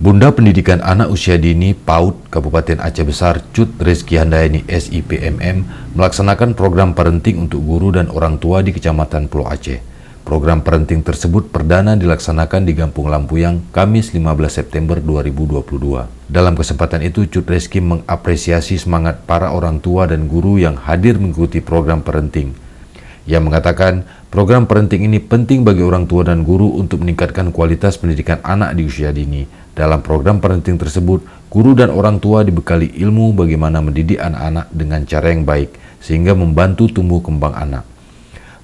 Bunda Pendidikan Anak Usia Dini PAUD Kabupaten Aceh Besar Cut Reski Handayani SIPMM melaksanakan program parenting untuk guru dan orang tua di Kecamatan Pulau Aceh. Program parenting tersebut perdana dilaksanakan di Gampung Lampuyang, Kamis 15 September 2022. Dalam kesempatan itu, Cut Reski mengapresiasi semangat para orang tua dan guru yang hadir mengikuti program parenting. Ia mengatakan, program parenting ini penting bagi orang tua dan guru untuk meningkatkan kualitas pendidikan anak di usia dini. Dalam program parenting tersebut, guru dan orang tua dibekali ilmu bagaimana mendidik anak-anak dengan cara yang baik, sehingga membantu tumbuh kembang anak.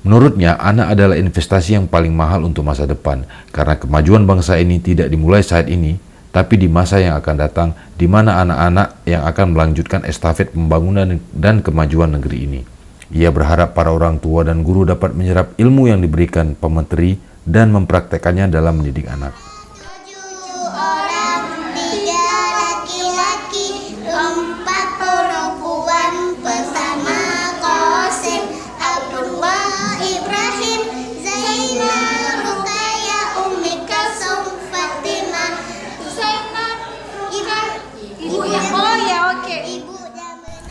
Menurutnya, anak adalah investasi yang paling mahal untuk masa depan, karena kemajuan bangsa ini tidak dimulai saat ini, tapi di masa yang akan datang, di mana anak-anak yang akan melanjutkan estafet pembangunan dan kemajuan negeri ini. Ia berharap para orang tua dan guru dapat menyerap ilmu yang diberikan pementeri dan mempraktekannya dalam mendidik anak.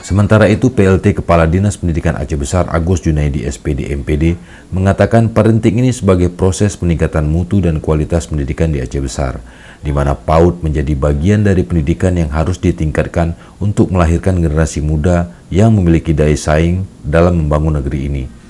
Sementara itu, PLT Kepala Dinas Pendidikan Aceh Besar Agus Junaidi SPD MPD mengatakan parenting ini sebagai proses peningkatan mutu dan kualitas pendidikan di Aceh Besar, di mana PAUD menjadi bagian dari pendidikan yang harus ditingkatkan untuk melahirkan generasi muda yang memiliki daya saing dalam membangun negeri ini.